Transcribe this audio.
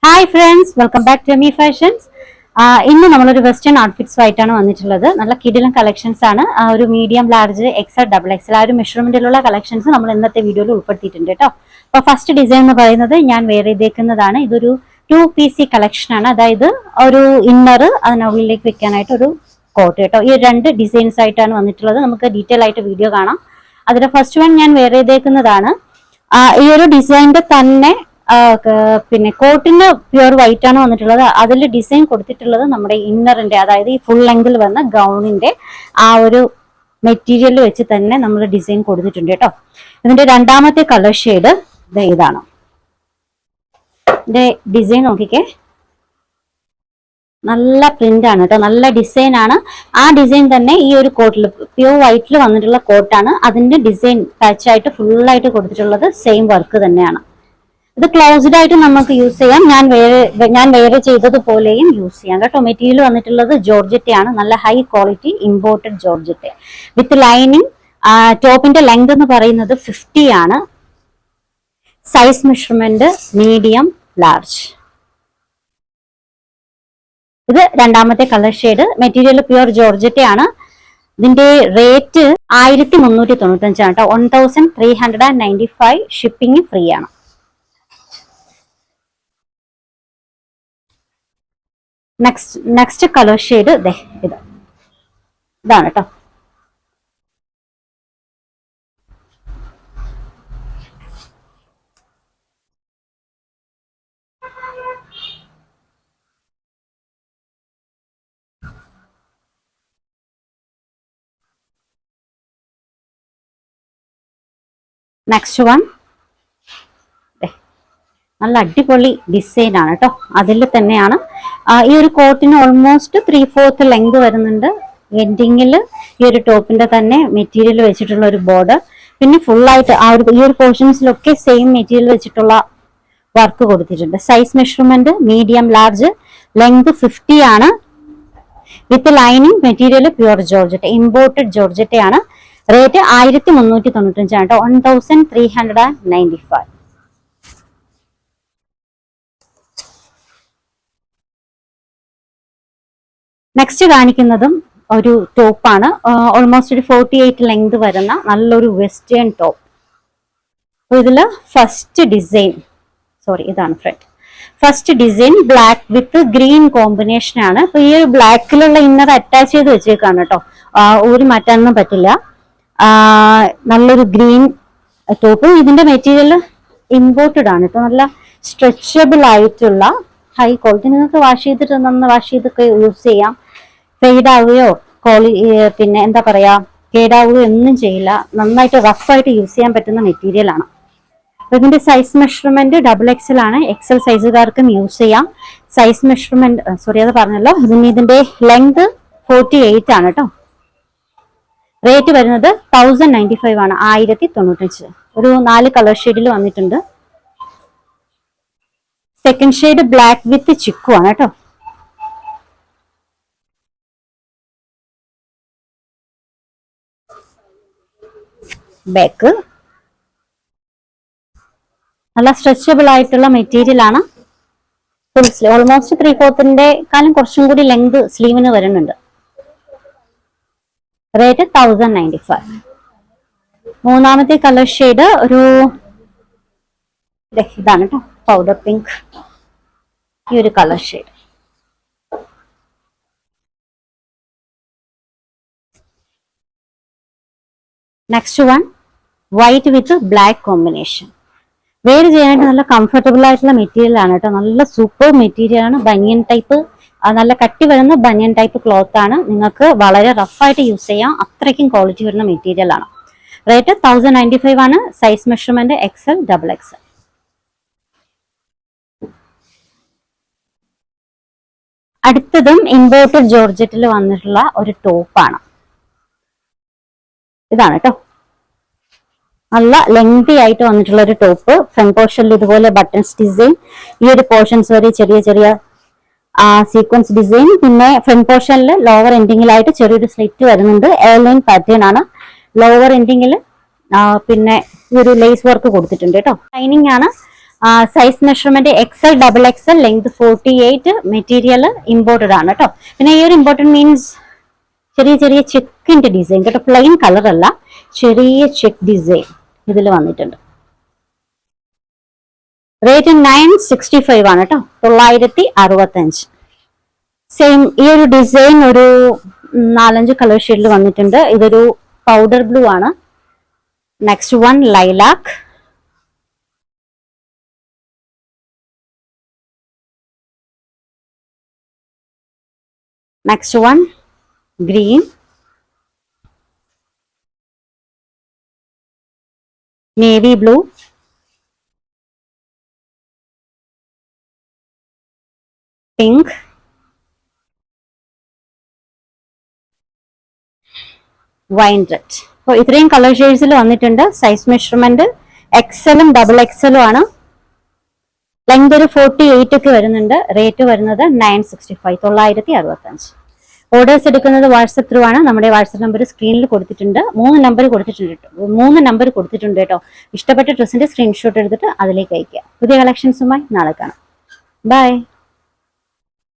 Hi friends, welcome back to Emi fashions. ഇന്ന് നമ്മളൊരു western outfits ആയിട്ടാണ് വന്നിട്ടുള്ളത്. നല്ല കിടിലൻ കളക്ഷൻസ് ആണ്. ഒരു medium, large, XL, double XL ആ ഒരു മെഷർമെന്റിലുള്ള കളക്ഷൻസ് നമ്മൾ ഇന്നത്തെ വീഡിയോയിൽ ഉൾപ്പെടുത്തിയിട്ടുണ്ട് കേട്ടോ. അപ്പൊ ഫസ്റ്റ് ഡിസൈൻ എന്ന് പറയുന്നത് ഞാൻ വെയർ ചെയ്തേക്കുന്നതാണ്. ഇതൊരു 2PC കളക്ഷൻ ആണ്. അതായത് ഒരു ഇന്നർ അതിനുള്ളിലേക്ക് വെക്കാനായിട്ട് ഒരു കോട്ട് കേട്ടോ. ഈ രണ്ട് ഡിസൈൻസ് ആയിട്ടാണ് വന്നിട്ടുള്ളത്. നമുക്ക് ഡീറ്റെയിൽ ആയിട്ട് വീഡിയോ കാണാം. അതിന്റെ ഫസ്റ്റ് വൺ ഞാൻ വെയർ ചെയ്തേക്കുന്നതാണ്. ഈ ഒരു ഡിസൈനിന്റെ തന്നെ പിന്നെ കോട്ടിന് പ്യുവർ വൈറ്റ് ആണ് വന്നിട്ടുള്ളത്. അതിൽ ഡിസൈൻ കൊടുത്തിട്ടുള്ളത് നമ്മുടെ ഇന്നറിന്റെ, അതായത് ഈ ഫുൾ ലെങ്തിൽ വന്ന ഗൗണിന്റെ ആ ഒരു മെറ്റീരിയൽ വെച്ച് തന്നെ നമ്മൾ ഡിസൈൻ കൊടുത്തിട്ടുണ്ട് കേട്ടോ. ഇതിന്റെ രണ്ടാമത്തെ കളർ ഷെയ്ഡ് ഇതാണ്. ഇതിന്റെ ഡിസൈൻ നോക്കിക്കേ, നല്ല പ്രിന്റ് ആണ് കേട്ടോ, നല്ല ഡിസൈൻ ആണ്. ആ ഡിസൈൻ തന്നെ ഈ ഒരു കോട്ടിൽ പ്യൂർ വൈറ്റിൽ വന്നിട്ടുള്ള കോട്ടാണ്. അതിന്റെ ഡിസൈൻ ടച്ച് ആയിട്ട് ഫുൾ ആയിട്ട് കൊടുത്തിട്ടുള്ളത് സെയിം വർക്ക് തന്നെയാണ്. ഇത് ക്ലോസ്ഡ് ആയിട്ട് നമുക്ക് യൂസ് ചെയ്യാം. ഞാൻ വേറെ ചെയ്തതുപോലെയും യൂസ് ചെയ്യാം കേട്ടോ. മെറ്റീരിയൽ വന്നിട്ടുള്ളത് ജോർജറ്റയാണ്, നല്ല high quality imported georgette with lining. ടോപ്പിന്റെ ലെങ്ത് എന്ന് പറയുന്നത് 50 ആണ്. Size measurement medium, large. ഇത് രണ്ടാമത്തെ കളർ ഷെയ്ഡ്. മെറ്റീരിയൽ പ്യുവർ ജോർജറ്റയാണ്. ഇതിന്റെ റേറ്റ് 1395 ആണ് കേട്ടോ. 1395. ഷിപ്പിംഗ് ഫ്രീ ആണ്. നെക്സ്റ്റ് കളർ ഷെയ്ഡ് ഇതാണ് കേട്ടോ. നെക്സ്റ്റ് വൺ നല്ല അടിപൊളി ഡിസൈൻ ആണ് കേട്ടോ. അതിൽ തന്നെയാണ് ഈ ഒരു കോട്ടിന് ഓൾമോസ്റ്റ് 3/4 ലെങ്ത് വരുന്നുണ്ട്. എൻഡിങ്ങിൽ ഈ ഒരു ടോപ്പിന്റെ തന്നെ മെറ്റീരിയൽ വെച്ചിട്ടുള്ള ഒരു ബോർഡർ, പിന്നെ ഫുള്ളായിട്ട് ഈ ഒരു പോർഷൻസിലൊക്കെ സെയിം മെറ്റീരിയൽ വെച്ചിട്ടുള്ള വർക്ക് കൊടുത്തിട്ടുണ്ട്. Size measurement medium, large, length 50 ആണ്. With lining, material pure georgette, imported georgette ആണ്. റേറ്റ് 1395 ആണ് കേട്ടോ. 1395. നെക്സ്റ്റ് കാണിക്കുന്നതും ഒരു ടോപ്പാണ്. ഓൾമോസ്റ്റ് ഒരു 48 ലെങ്ത് വരുന്ന നല്ലൊരു വെസ്റ്റേൺ ടോപ്പ്. ഇതില് ഇതാണ് front. First design black with green combination ആണ്. അപ്പൊ ഈ ഒരു ബ്ലാക്കിലുള്ള ഇന്നർ അറ്റാച്ച് ചെയ്ത് വെച്ചേക്കാണ് കേട്ടോ. ഊരി മാറ്റാനൊന്നും പറ്റില്ല. നല്ലൊരു ഗ്രീൻ ടോപ്പ്. ഇതിന്റെ മെറ്റീരിയൽ ഇമ്പോർട്ടഡ് ആണ് കേട്ടോ. നല്ല സ്ട്രെച്ചബിൾ ആയിട്ടുള്ള ഹൈ ക്വാളിറ്റി. നിങ്ങൾക്ക് വാഷ് ചെയ്തൊക്കെ യൂസ് ചെയ്യാം. ഫെയ്ഡ് ആവുകയോ പിന്നെ എന്താ പറയാ, കേടാവുകയോ ഒന്നും ചെയ്യില്ല. നന്നായിട്ട് റഫായിട്ട് യൂസ് ചെയ്യാൻ പറ്റുന്ന മെറ്റീരിയൽ ആണ്. ഇതിന്റെ സൈസ് മെഷർമെന്റ് ഡബിൾ എക്സൽ ആണ്. എക്സൽ സൈസുകാർക്കും യൂസ് ചെയ്യാം. സൈസ് മെഷർമെന്റ് അത് പറഞ്ഞല്ലോ. ഇതിന്റെ ലെങ്ത് 48 ആണ് കേട്ടോ. റേറ്റ് വരുന്നത് 1095 ആണ്. 1095. ഒരു 4 കളർ ഷെയ്ഡിൽ വന്നിട്ടുണ്ട്. സെക്കൻഡ് ഷെയ്ഡ് ബ്ലാക്ക് വിത്ത് ചിക്കു ആണ് കേട്ടോ. ബാക്ക് നല്ല സ്ട്രെച്ചബിൾ ആയിട്ടുള്ള മെറ്റീരിയൽ ആണ്. ഫുൾ സ്ലീവ്, ഓൾമോസ്റ്റ് 3/4 കാലം കുറച്ചും കൂടി ലെങ്ത് സ്ലീവിന് വരുന്നുണ്ട്. റേറ്റ് 1095. മൂന്നാമത്തെ കളർ ഷെയ്ഡ് ഇതാണ് കേട്ടോ, പൗഡർ പിങ്ക്. ഈ ഒരു colour shade. Next one white with black combination. Wear ചെയ്യാനായിട്ട് നല്ല കംഫർട്ടബിൾ ആയിട്ടുള്ള മെറ്റീരിയൽ ആണ് കേട്ടോ. നല്ല സൂപ്പർ മെറ്റീരിയൽ ആണ്. ബനിയൻ ടൈപ്പ്, നല്ല കട്ടി വരുന്ന ബനിയൻ ടൈപ്പ് ക്ലോത്ത് ആണ്. നിങ്ങൾക്ക് വളരെ റഫായിട്ട് യൂസ് ചെയ്യാം. അത്രയ്ക്കും ക്വാളിറ്റി വരുന്ന മെറ്റീരിയൽ ആണ്. റേറ്റ് 1095 ആണ്. Size measurement XL, double XL. അടുത്തതും ഇമ്പോർട്ടഡ് ജോർജറ്റിൽ വന്നിട്ടുള്ള ഒരു ടോപ്പാണ്. ഇതാണ് കേട്ടോ. നല്ല ലെങ്തി ആയിട്ട് വന്നിട്ടുള്ള ഒരു ടോപ്പ്. ഫ്രണ്ട് പോർഷനിൽ ഇതുപോലെ ബട്ടൺസ് ഡിസൈൻ, ഈ ഒരു പോർഷൻസ് വരെ ചെറിയ ചെറിയ സീക്വൻസ് ഡിസൈൻ. പിന്നെ ഫ്രണ്ട് പോർഷനിൽ ലോവർ എൻഡിങ്ങിലായിട്ട് ചെറിയൊരു സ്ലിറ്റ് വരുന്നുണ്ട്. എയർലൈൻ പാറ്റേൺ ആണ്. ലോവർ എൻഡിങ്ങിൽ പിന്നെ ഈ ഒരു ലേസ് വർക്ക് കൊടുത്തിട്ടുണ്ട് കേട്ടോ. ലൈനിങ് ആണ്. Size measurement XL XXL, length 48, material imported ആണ് കേട്ടോ. പിന്നെ ഈ ഒരു ഇമ്പോർട്ടഡ് മീൻസ് ചെറിയ ചെറിയ ചെക്കിന്റെ ഡിസൈൻ കേട്ടോ, പ്ലെയിൻ കളർ അല്ല, ചെറിയ ചെക്ക് ഡിസൈൻ ഇതിൽ വന്നിട്ടുണ്ട്. റേറ്റ് 965 ആണ് കേട്ടോ, 965. സെയിം ഈ ഒരു ഡിസൈൻ ഒരു 4-5 കളർ ഷെയ്ഡിൽ വന്നിട്ടുണ്ട്. ഇതൊരു പൗഡർ ബ്ലൂ ആണ്. Next one lilac, next one green, navy blue, pink, wine red. അപ്പോൾ ഇത്രയും കളർ ഷെയ്ഡ്സിൽ വന്നിട്ടുണ്ട്. സൈസ് മെഷർമെന്റ് XL-ഉം XXL-ഉം ആണ്. ലെങ്ത് ഒരു 48 ഒക്കെ വരുന്നുണ്ട്. റേറ്റ് വരുന്നത് 965, 965. ഓർഡേഴ്സ് എടുക്കുന്നത് വാട്സപ്പ് ത്രൂ ആണ്. നമ്മുടെ വാട്സപ്പ് നമ്പർ സ്ക്രീനിൽ കൊടുത്തിട്ടുണ്ട്. 3 നമ്പർ കൊടുത്തിട്ടുണ്ട് കേട്ടോ. ഇഷ്ടപ്പെട്ട ഡ്രസ്സിന്റെ സ്ക്രീൻഷോട്ട് എടുത്തിട്ട് അതിലേക്ക് അയക്കുക. പുതിയ കളക്ഷൻസുമായി നാളെ കാണാം. ബൈ.